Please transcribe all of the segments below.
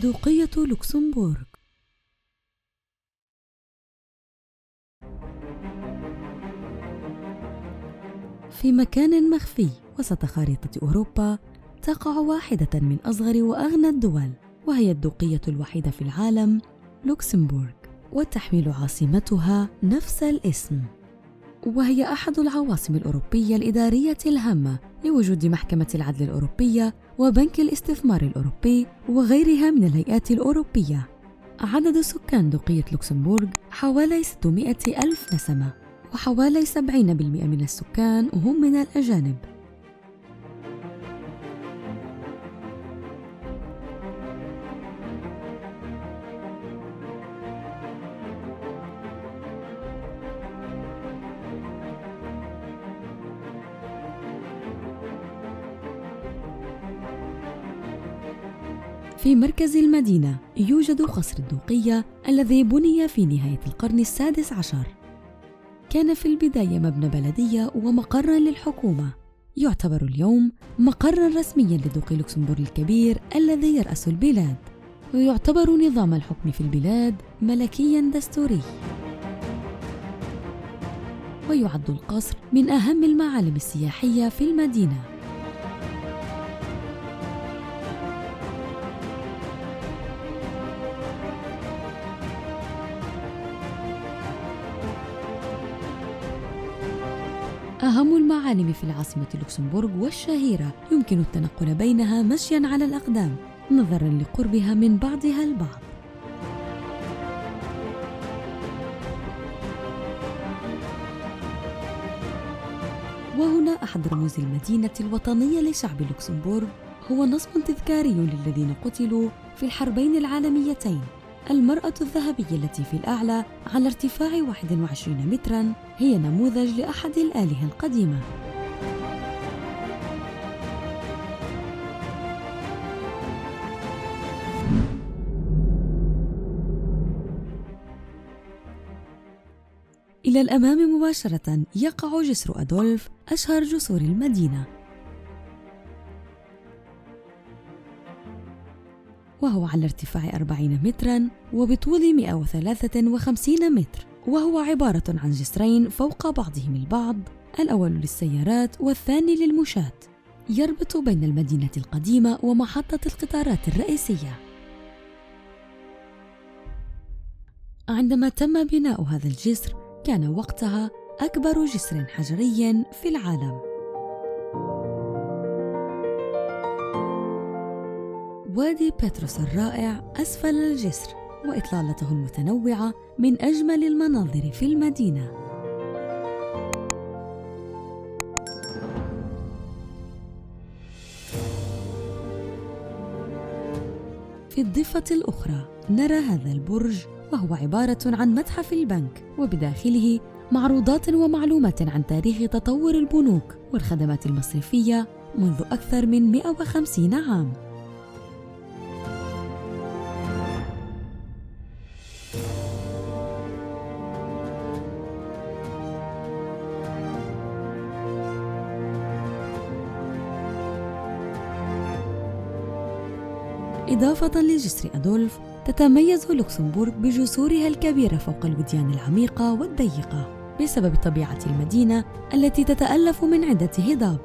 دوقية لوكسمبورغ. في مكان مخفي وسط خريطة أوروبا تقع واحدة من أصغر وأغنى الدول، وهي الدوقية الوحيدة في العالم لوكسمبورغ، وتحمل عاصمتها نفس الاسم، وهي أحد العواصم الأوروبية الإدارية الهامة لوجود محكمة العدل الأوروبية وبنك الاستثمار الأوروبي وغيرها من الهيئات الأوروبية. عدد سكان دوقية لوكسمبورغ حوالي 600 ألف نسمة، وحوالي 70% من السكان هم من الأجانب. في مركز المدينة يوجد قصر الدوقية الذي بني في نهاية القرن السادس عشر. كان في البداية مبنى بلدية ومقرًا للحكومة، يعتبر اليوم مقرًا رسميًا لدوقي لوكسمبورغ الكبير الذي يرأس البلاد، ويعتبر نظام الحكم في البلاد ملكيًا دستوري. ويعد القصر من أهم المعالم السياحية في المدينة. أهم المعالم في العاصمة لوكسمبورغ والشهيرة يمكن التنقل بينها مشياً على الأقدام نظراً لقربها من بعضها البعض. وهنا أحد رموز المدينة الوطنية لشعب لوكسمبورغ، هو نصب تذكاري للذين قتلوا في الحربين العالميتين. المرأة الذهبية التي في الأعلى على ارتفاع 21 متراً هي نموذج لأحد الآلهة القديمة. إلى الأمام مباشرة يقع جسر أدولف، أشهر جسور المدينة، وهو على ارتفاع 40 متراً وبطول 153 متر، وهو عبارة عن جسرين فوق بعضهم البعض، الأول للسيارات والثاني للمشاة، يربط بين المدينة القديمة ومحطة القطارات الرئيسية. عندما تم بناء هذا الجسر كان وقتها أكبر جسر حجري في العالم. وادي بطرس الرائع أسفل الجسر وإطلالته المتنوعة من أجمل المناظر في المدينة. في الضفة الأخرى نرى هذا البرج، وهو عبارة عن متحف البنك، وبداخله معروضات ومعلومات عن تاريخ تطور البنوك والخدمات المصرفية منذ أكثر من 150 عام. إضافة لجسر أدولف، تتميز لوكسمبورغ بجسورها الكبيرة فوق الوديان العميقة والضيقة بسبب طبيعة المدينة التي تتألف من عدة هضاب،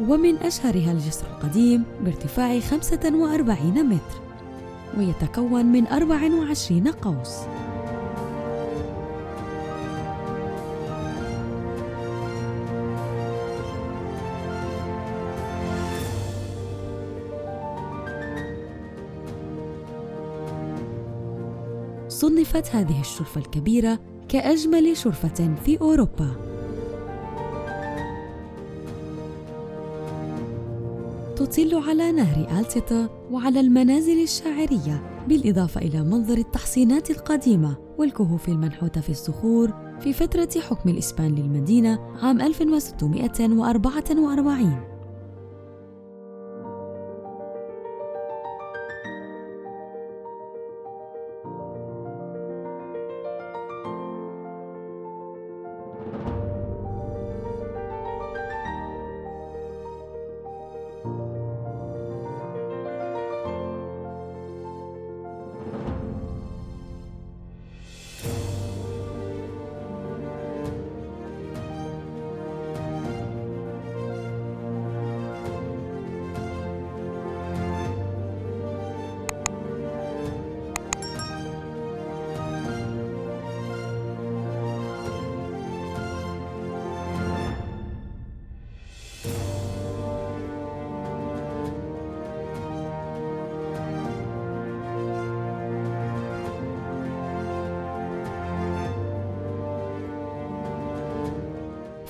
ومن أشهرها الجسر القديم بارتفاع 45 متر ويتكون من 24 قوس. صنفت هذه الشرفة الكبيرة كأجمل شرفة في أوروبا. تطل على نهر آلتيتا وعلى المنازل الشاعرية، بالإضافة إلى منظر التحصينات القديمة والكهوف المنحوتة في الصخور في فترة حكم الإسبان للمدينة عام 1644.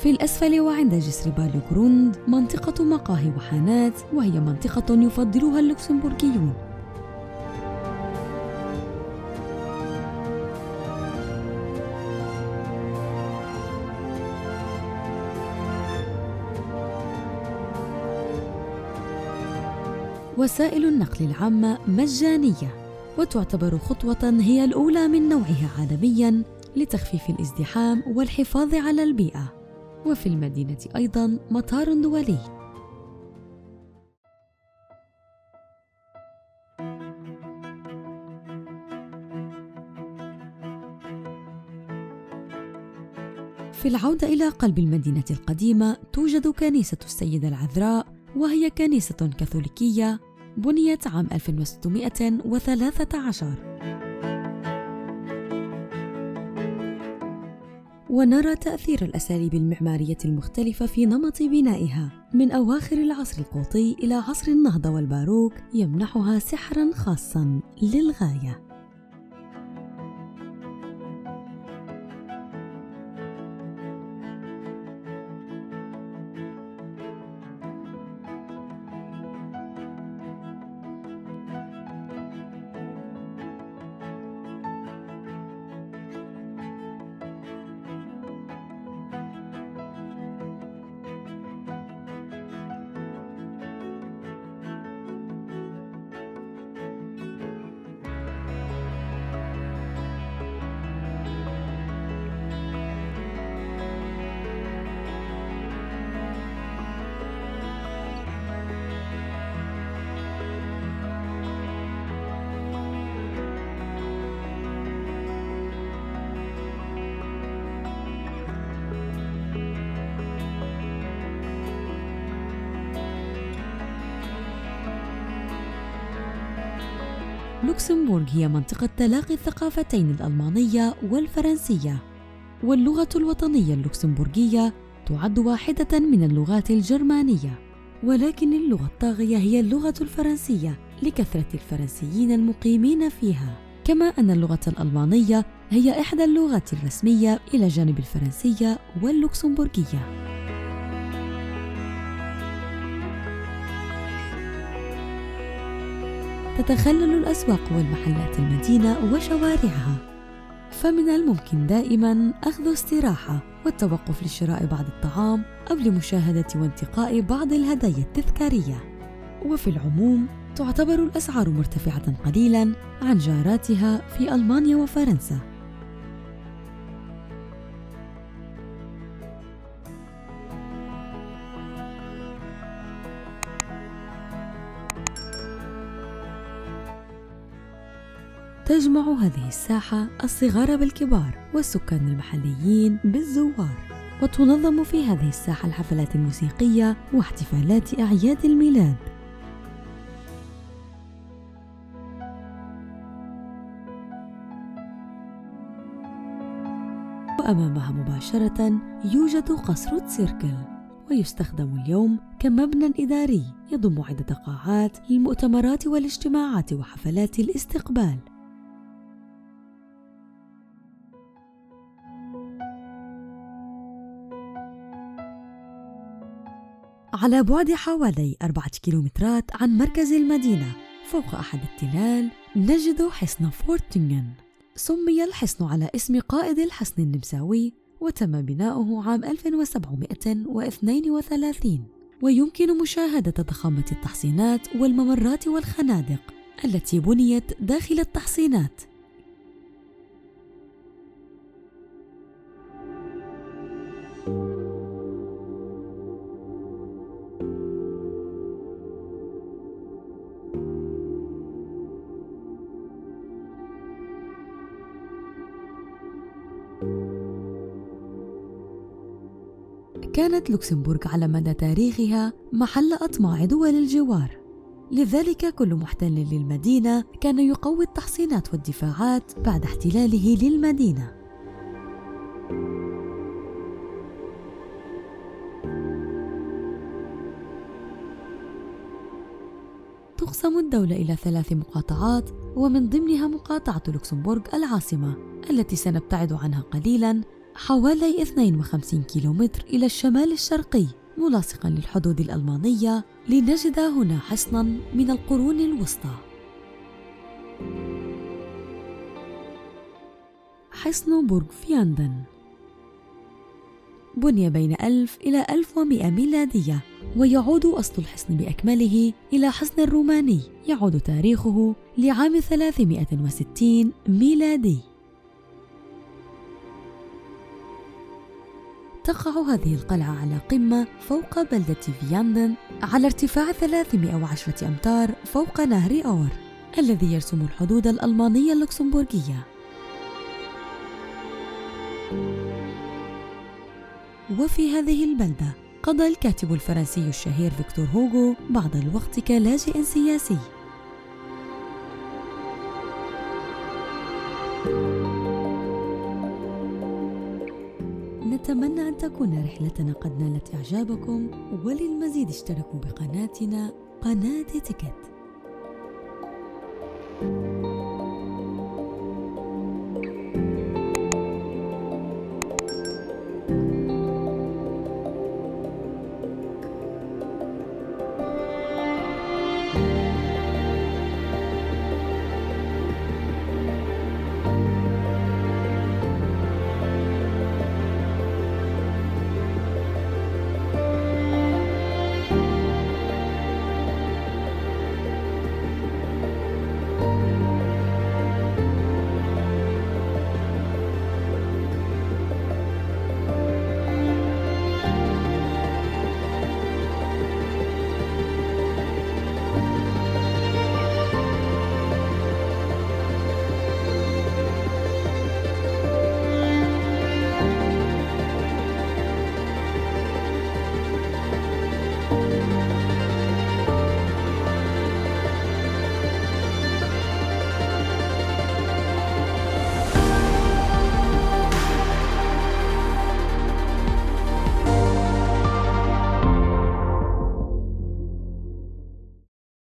في الأسفل وعند جسر باليو جروند منطقة مقاهي وحانات، وهي منطقة يفضلها اللوكسمبورغيون. وسائل النقل العامة مجانية، وتعتبر خطوة هي الأولى من نوعها عالمياً لتخفيف الازدحام والحفاظ على البيئة. وفي المدينة أيضاً مطار دولي. في العودة إلى قلب المدينة القديمة توجد كنيسة السيدة العذراء، وهي كنيسة كاثوليكية بنيت عام 1613. ونرى تأثير الأساليب المعمارية المختلفة في نمط بنائها من أواخر العصر القوطي إلى عصر النهضة والباروك، يمنحها سحراً خاصاً للغاية. لوكسمبورغ هي منطقة تلاقي الثقافتين الألمانية والفرنسية، واللغة الوطنية اللوكسمبورغية تعد واحدة من اللغات الجرمانية، ولكن اللغة الطاغية هي اللغة الفرنسية لكثرة الفرنسيين المقيمين فيها، كما أن اللغة الألمانية هي إحدى اللغات الرسمية إلى جانب الفرنسية واللوكسمبورغية. تتخلل الأسواق والمحلات المدينة وشوارعها، فمن الممكن دائماً أخذ استراحة والتوقف لشراء بعض الطعام أو لمشاهدة وانتقاء بعض الهدايا التذكارية. وفي العموم تعتبر الأسعار مرتفعة قليلاً عن جاراتها في ألمانيا وفرنسا. تجمع هذه الساحة الصغار بالكبار والسكان المحليين بالزوار، وتنظم في هذه الساحة الحفلات الموسيقية واحتفالات أعياد الميلاد. وأمامها مباشرة يوجد قصر تسيركل، ويستخدم اليوم كمبنى إداري يضم عدة قاعات للمؤتمرات والاجتماعات وحفلات الاستقبال. على بعد حوالي 4 كيلومترات عن مركز المدينة فوق أحد التلال نجد حصن فورتونغن. سمي الحصن على اسم قائد الحصن النمساوي، وتم بناؤه عام 1732، ويمكن مشاهدة ضخامة التحصينات والممرات والخنادق التي بنيت داخل التحصينات. كانت لوكسمبورغ على مدى تاريخها محل أطماع دول الجوار، لذلك كل محتل للمدينة كان يقوي التحصينات والدفاعات بعد احتلاله للمدينة. تقسم الدولة إلى 3 مقاطعات، ومن ضمنها مقاطعة لوكسمبورغ العاصمة التي سنبتعد عنها قليلاً حوالي 52 كيلومتر إلى الشمال الشرقي ملاصقاً للحدود الألمانية، لنجد هنا حصناً من القرون الوسطى. حصن بورغ فياندن بني بين 1000 إلى 1100 ميلادية، ويعود أصل الحصن بأكمله إلى حصن روماني يعود تاريخه لعام 360 ميلادي. تقع هذه القلعة على قمة فوق بلدة فياندن على ارتفاع 310 أمتار فوق نهر أور الذي يرسم الحدود الألمانية اللوكسمبورغية. وفي هذه البلدة قضى الكاتب الفرنسي الشهير فيكتور هوغو بعض الوقت كلاجئ سياسي. نتمنى أن تكون رحلتنا قد نالت إعجابكم، وللمزيد اشتركوا بقناتنا قناة تيكت.